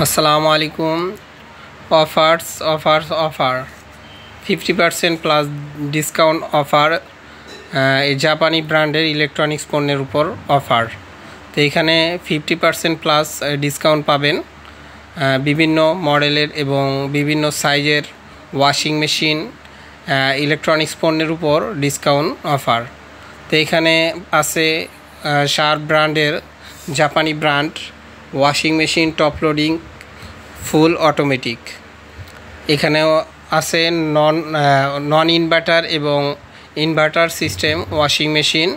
আসসালামু আলাইকুম। Offer 50% plus discount offer, এই জাপানি ব্র্যান্ডের ইলেকট্রনিক্স পণ্যের উপর অফার। তো এখানে 50% প্লাস ডিসকাউন্ট পাবেন বিভিন্ন মডেলের এবং বিভিন্ন সাইজের ওয়াশিং মেশিন, ইলেকট্রনিক্স পণ্যের উপর ডিসকাউন্ট অফার। তো এখানে আছে শার্প ব্র্যান্ডের জাপানি brand washing machine, top loading, full automatic. এখানেও আছে নন ইনভার্টার এবং inverter system washing machine,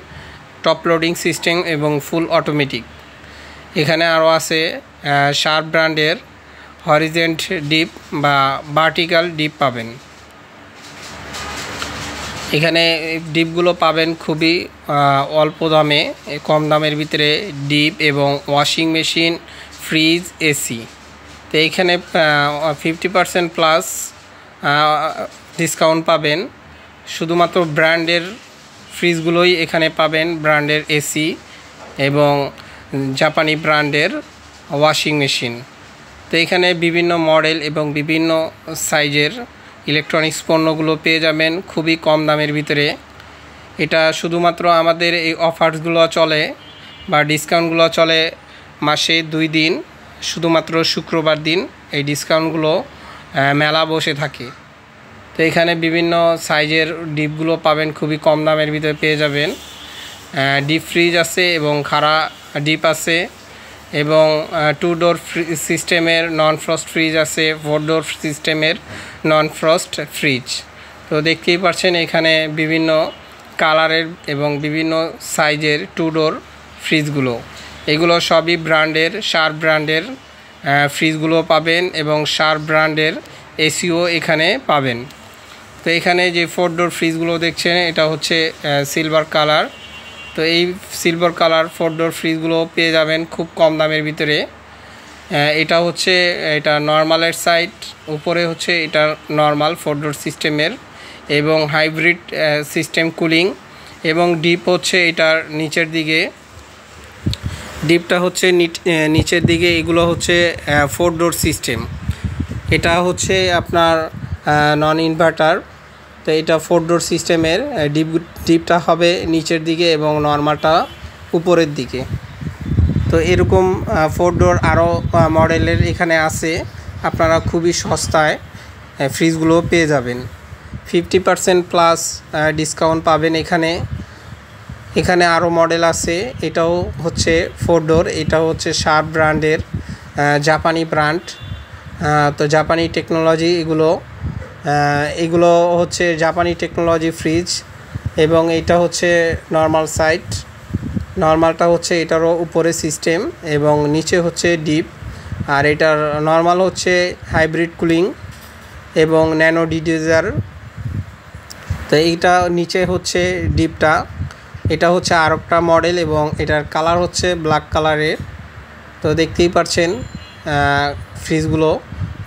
top loading system এবং ফুল অটোমেটিক। এখানে আরও আছে শার্প ব্র্যান্ডের হরিজেন্ট ডিপ বা ভার্টিক্যাল ডিপ পাবেন। এখানে ডিপগুলো পাবেন খুবই অল্প দামে, কম দামের ভিতরে ডিপ এবং ওয়াশিং মেশিন, ফ্রিজ, এসি। তো এইখানে 50% প্লাস ডিসকাউন্ট পাবেন। শুধুমাত্র ব্র্যান্ডের ফ্রিজগুলোই এখানে পাবেন, ব্র্যান্ডের এসি এবং জাপানি ব্র্যান্ডের ওয়াশিং মেশিন। তো এখানে বিভিন্ন মডেল এবং বিভিন্ন সাইজের ইলেকট্রনিক্স পণ্যগুলো পেয়ে যাবেন খুবই কম দামের ভিতরে। এটা শুধুমাত্র আমাদের এই অফারসগুলো চলে বা ডিসকাউন্টগুলো চলে মাসে 2 দিন, শুধুমাত্র শুক্রবার দিন এই ডিসকাউন্টগুলো মেলা বসে থাকে। তো এখানে বিভিন্ন সাইজের ডিপগুলো পাবেন খুবই কম দামের ভিতরে পেয়ে যাবেন। ডিপ ফ্রিজ আছে এবং খাড়া ডিপ আছে এবং 2 ডোর সিস্টেমের নন ফ্রস্ট ফ্রিজ আছে, 4 ডোর সিস্টেমের নন ফ্রস্ট ফ্রিজ। তো দেখতেই পাচ্ছেন এখানে বিভিন্ন কালারের এবং বিভিন্ন সাইজের 2 ডোর ফ্রিজগুলো, এগুলো সবই ব্র্যান্ডের শার্প ব্র্যান্ডের ফ্রিজগুলো পাবেন এবং শার্প ব্র্যান্ডের এসিও এখানে পাবেন। তো এখানে যে 4 ডোর ফ্রিজগুলো দেখছেন এটা হচ্ছে সিলভার কালার। তো এই সিলভার কালার 4 ডোর ফ্রিজগুলো পেয়ে যাবেন খুব কম দামের ভিতরে। এটা হচ্ছে এটা নর্মালের সাইড, উপরে হচ্ছে এটা নর্মাল 4 ডোর সিস্টেমের এবং হাইব্রিড সিস্টেম কুলিং এবং ডিপ হচ্ছে এটার নিচের দিকে, ডিপটা হচ্ছে নিচের দিকে। এগুলো হচ্ছে 4 ডোর সিস্টেম। এটা হচ্ছে আপনার নন ইনভার্টার। তো এটা 4 ডোর সিস্টেমের ডিপটা হবে নিচের দিকে এবং নর্মালটা উপরের দিকে। তো এরকম 4 ডোর আরও মডেলের এখানে আছে, আপনারা খুবই সস্তায় ফ্রিজগুলো পেয়ে যাবেন। 50% প্লাস ডিসকাউন্ট পাবেন এখানে। এখানে আরও মডেল আছে, এটাও হচ্ছে 4 ডোর, এটাও হচ্ছে শার্প ব্র্যান্ডের জাপানি ব্র্যান্ড। তো জাপানি টেকনোলজি এগুলো হচ্ছে জাপানি টেকনোলজি ফ্রিজ এবং এটা হচ্ছে নর্মাল সাইড। নর্মালটা হচ্ছে এটারও উপরে সিস্টেম এবং নিচে হচ্ছে ডিপ, আর এটার নর্মাল হচ্ছে হাইব্রিড কুলিং এবং ন্যানো ডিডিউজার। তো এইটা নিচে হচ্ছে ডিপটা, এটা হচ্ছে আরেকটা মডেল এবং এটার কালার হচ্ছে ব্ল্যাক কালারের। তো দেখতেই পাচ্ছেন ফ্রিজগুলো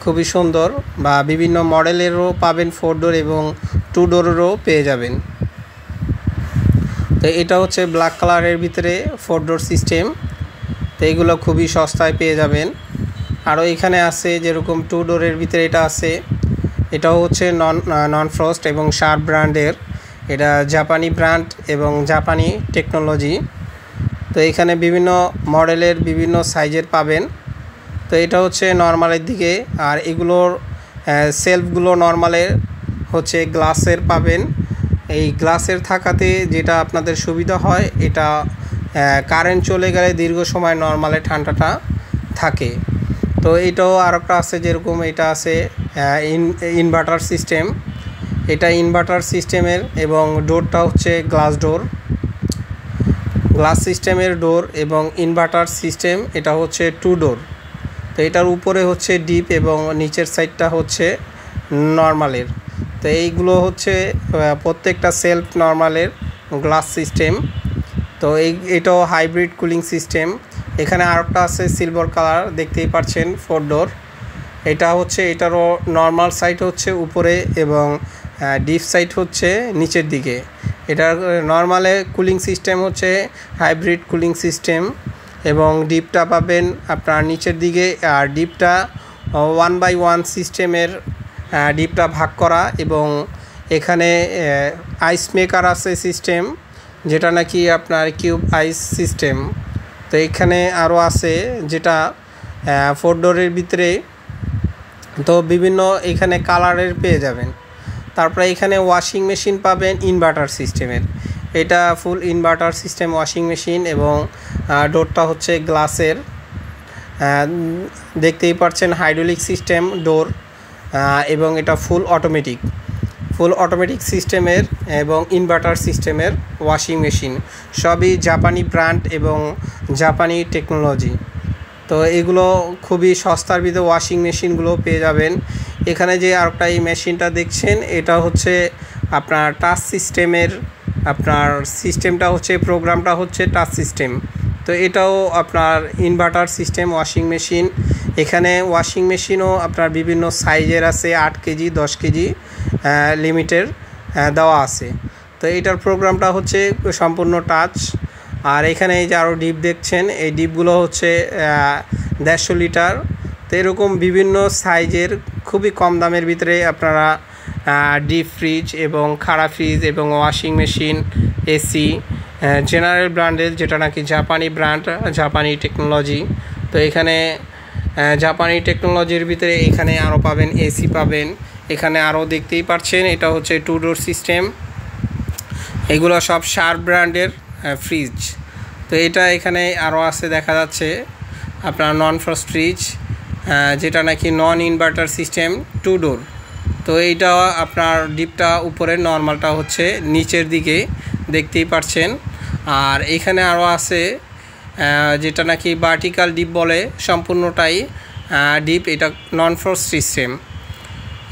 খুবই সুন্দর, বা বিভিন্ন মডেলেরও পাবেন 4 ডোর এবং 2 ডোরেরও পেয়ে যাবেন। তো এটা হচ্ছে ব্ল্যাক কালারের ভিতরে 4 ডোর সিস্টেম। তো এগুলো খুবই সস্তায় পেয়ে যাবেন। আরও এখানে আছে যেরকম 2 ডোরের ভিতরে এটা আছে, এটাও হচ্ছে নন ফ্রস্ট এবং শার্প ব্র্যান্ডের, এটা জাপানি ব্র্যান্ড এবং জাপানি টেকনোলজি। তো এখানে বিভিন্ন মডেলের বিভিন্ন সাইজের পাবেন। তো এটা হচ্ছে নর্মালের দিকে, আর এগুলোর সেলফগুলো নর্মালের হচ্ছে গ্লাসের পাবেন। এই গ্লাসের থাকাতে যেটা আপনাদের সুবিধা হয়, এটা কারেন্ট চলে গেলে দীর্ঘ সময় নর্মালে ঠান্ডাটা থাকে। তো এটাও আরেকটা আছে, যেরকম এটা আছে ইনভার্টার সিস্টেম, এটা ইনভার্টার সিস্টেমের এবং ডোরটা হচ্ছে গ্লাস সিস্টেমের ডোর এবং ইনভার্টার সিস্টেম, এটা হচ্ছে 2 ডোর। তো এটার উপরে হচ্ছে ডিপ এবং নিচের সাইডটা হচ্ছে নর্মালের। তো এইগুলো হচ্ছে প্রত্যেকটা সেলফ নর্মালের গ্লাস সিস্টেম। তো এটাও হাইব্রিড কুলিং সিস্টেম। এখানে আরেকটা আছে সিলভার কালার, দেখতেই পাচ্ছেন 4 ডোর। এটা হচ্ছে এটারও নর্মাল সাইড হচ্ছে উপরে এবং ডিপ সাইড হচ্ছে নিচের দিকে। এটার নর্মালে কুলিং সিস্টেম হচ্ছে হাইব্রিড কুলিং সিস্টেম এবং ডিপটা পাবেন আপনার নিচের দিকে। আর ডিপটা 1/1 সিস্টেমের ডিপটা ভাগ করা, এবং এখানে আইস মেকার আছে সিস্টেম, যেটা নাকি আপনার কিউব আইস সিস্টেম। তো এখানে আরও আছে যেটা 4 ডোরের ভিতরে, তো বিভিন্ন এখানে কালারের পেয়ে যাবেন। তারপরে এখানে ওয়াশিং মেশিন পাবেন ইনভার্টার সিস্টেমের, এটা ফুল ইনভার্টার সিস্টেম ওয়াশিং মেশিন, এবং ডোরটা হচ্ছে গ্লাসের, দেখতেই পাচ্ছেন হাইড্রোলিক সিস্টেম ডোর, এবং এটা ফুল অটোমেটিক সিস্টেমের এবং ইনভার্টার সিস্টেমের ওয়াশিং মেশিন, সবই জাপানি ব্র্যান্ড এবং জাপানি টেকনোলজি। তো এগুলো খুবই সস্তার ভিতরে ওয়াশিং মেশিনগুলো পেয়ে যাবেন। এখানে যে আরেকটা এই মেশিনটা দেখছেন, এটা হচ্ছে আপনার টাচ সিস্টেমের, আপনার সিস্টেমটা হচ্ছে প্রোগ্রামটা হচ্ছে টাচ সিস্টেম। তো এটাও আপনার ইনভার্টার সিস্টেম ওয়াশিং মেশিন। এখানে ওয়াশিং মেশিনও আপনার বিভিন্ন সাইজের আছে, 8 কেজি 10 কেজি লিমিটের দেওয়া আছে। তো এটার প্রোগ্রামটা হচ্ছে সম্পূর্ণ টাচ। আর এখানে এই যে আরও ডিপ দেখছেন, এই ডিপগুলো হচ্ছে 150 লিটার। তো এরকম বিভিন্ন সাইজের খুবই কম দামের ভিতরে আপনারা ডিপ ফ্রিজ এবং খাড়া ফ্রিজ এবং ওয়াশিং মেশিন, এসি জেনারেল ব্র্যান্ডের, যেটা নাকি জাপানি ব্র্যান্ড, জাপানি টেকনোলজি। তো এখানে জাপানি টেকনোলজির ভিতরে এখানে আরও পাবেন এসি পাবেন। এখানে আরও দেখতেই পাচ্ছেন এটা হচ্ছে 2 ডোর সিস্টেম। এগুলো সব শার্প ব্র্যান্ডের ফ্রিজ। তো এটা এখানে আরও আছে দেখা যাচ্ছে আপনার নন ফ্রস্ট ফ্রিজ, যেটা নাকি নন ইনভার্টার সিস্টেম 2 ডোর। তো এইটা আপনার ডিপটা উপরের, নর্মালটা হচ্ছে নিচের দিকে, দেখতেই পাচ্ছেন। আর এখানে আরও আছে যেটা নাকি ভার্টিক্যাল ডিপ বলে, সম্পূর্ণটাই ডিপ, এটা নন ফ্রস্ট সিস্টেম।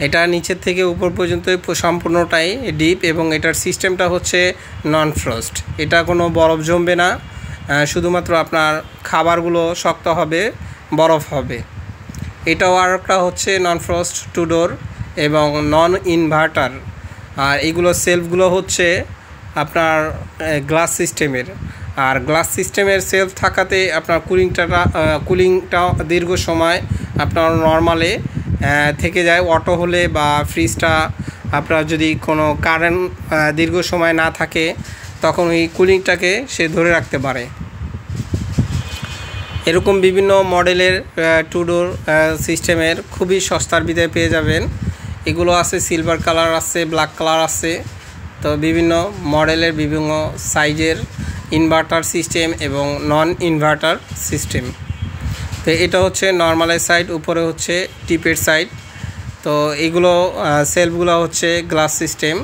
এটা নিচের থেকে উপর পর্যন্ত সম্পূর্ণটাই ডিপ, এবং এটার সিস্টেমটা হচ্ছে নন ফ্রস্ট। এটা কোনো বরফ জমবে না, শুধুমাত্র আপনার খাবারগুলো শক্ত হবে, বরফ হবে। এটাও আর একটা হচ্ছে নন ফ্রস্ট 2 ডোর এবং নন ইনভার্টার। আর এইগুলো সেলফগুলো হচ্ছে আপনার গ্লাস সিস্টেমের। আর গ্লাস সিস্টেমের সেলফ থাকাতে আপনার কুলিংটা দীর্ঘ সময় আপনার নর্মালে থেকে যায়। অটো হলে বা ফ্রিজটা আপনার যদি কোনো কারেন্ট দীর্ঘ সময় না থাকে, তখন ওই কুলিংটাকে সে ধরে রাখতে পারে। এরকম বিভিন্ন মডেলের 2 ডোর সিস্টেমের খুবই সস্তার ভিতরে পেয়ে যাবেন। এগুলো আছে সিলভার কালার আছে, ব্ল্যাক কালার আছে। তো বিভিন্ন মডেলের বিভিন্ন সাইজের ইনভার্টার সিস্টেম এবং নন ইনভার্টার সিস্টেম। তো এটা হচ্ছে নর্মালের সাইড, উপরে হচ্ছে টিপের সাইড। তো এগুলো সেলফগুলো হচ্ছে গ্লাস সিস্টেম।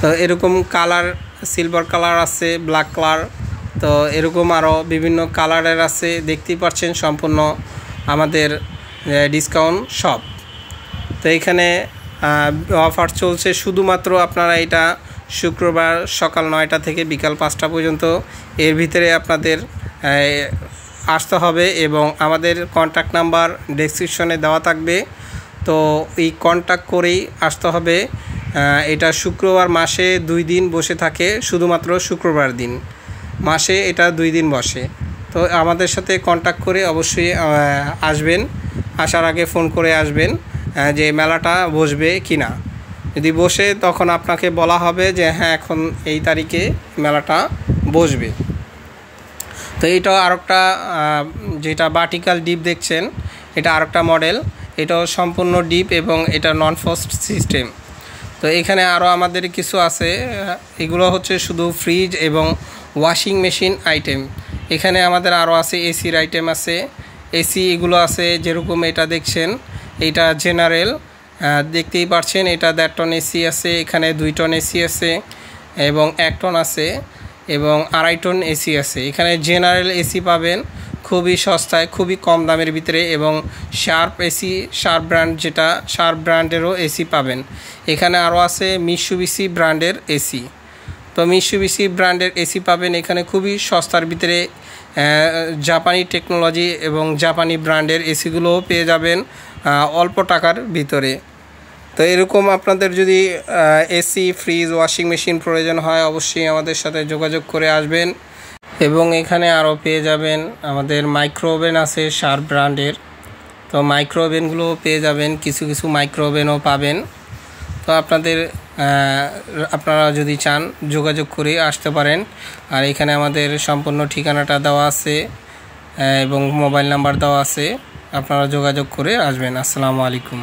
তো এরকম কালার সিলভার কালার আছে, ব্ল্যাক কালার, তো এরকম আরও বিভিন্ন কালারের আছে। দেখতেই পাচ্ছেন সম্পূর্ণ আমাদের ডিসকাউন্ট শপ। তো এখানে অফার চলছে শুধুমাত্র আপনারা এটা শুক্রবার সকাল 9টা থেকে বিকাল 5টা পর্যন্ত, এর ভিতরে আপনাদের আসতে হবে, এবং আমাদের কন্ট্যাক্ট নাম্বার ডেসক্রিপশনে দেওয়া থাকবে। তো এই কন্ট্যাক্ট করেই আসতে হবে। এটা শুক্রবার, মাসে 2 দিন বসে থাকে, শুধুমাত্র শুক্রবার দিন মাসে এটা 2 দিন বসে। তো আমাদের সাথে কন্ট্যাক্ট করে অবশ্যই আসবেন। আসার আগে ফোন করে আসবেন যে মেলাটা বসবে কি না। যদি বসে, তখন আপনাকে বলা হবে যে হ্যাঁ এখন এই তারিখে মেলাটা বসবে। তো এইটাও আরেকটা, যেটা ভার্টিক্যাল ডিপ দেখছেন, এটা আরেকটা মডেল। এটাও সম্পূর্ণ ডিপ এবং এটা নন ফ্রস্ট সিস্টেম। তো এখানে আরও আমাদের কিছু আছে, এগুলো হচ্ছে শুধু ফ্রিজ এবং ওয়াশিং মেশিন আইটেম। এখানে আমাদের আরও আছে এসির আইটেম আছে, এসি এগুলো আছে। যেরকম এটা দেখছেন, এটা জেনারেল, দেখতেই পাচ্ছেন এটা 1.5 টন এসি আছে, এখানে 2 টন এসি আছে এবং 1 টন আছে এবং 2.5 টন এসি আছে। এখানে জেনারেল এসি পাবেন খুবই সস্তায়, খুবই কম দামের ভিতরে, এবং শার্প এসি, শার্প ব্র্যান্ড, যেটা শার্প ব্র্যান্ডেরও এসি পাবেন। এখানে আরও আছে মিৎসুবিশি ব্র্যান্ডের এসি। তো মিৎসুবিশি ব্র্যান্ডের এসি পাবেন এখানে খুবই সস্তার ভিতরে। জাপানি টেকনোলজি এবং জাপানি ব্র্যান্ডের এসিগুলোও পেয়ে যাবেন অল্প টাকার ভিতরে। তো এরকম আপনাদের যদি এসি, ফ্রিজ, ওয়াশিং মেশিন প্রয়োজন হয়, অবশ্যই আমাদের সাথে যোগাযোগ করে আসবেন। এবং এখানে আরও পেয়ে যাবেন আমাদের মাইক্রো ওভেন আছে শার্প ব্র্যান্ডের। তো মাইক্রো ওভেনগুলো পেয়ে যাবেন, কিছু কিছু মাইক্রো ওভেনও পাবেন। তো আপনারা যদি চান যোগাযোগ করে আসতে পারেন। আর এখানে আমাদের সম্পূর্ণ ঠিকানাটা দেওয়া আছে এবং মোবাইল নাম্বার দেওয়া আছে, আপনারা যোগাযোগ করে আসবেন। আসসালামু আলাইকুম।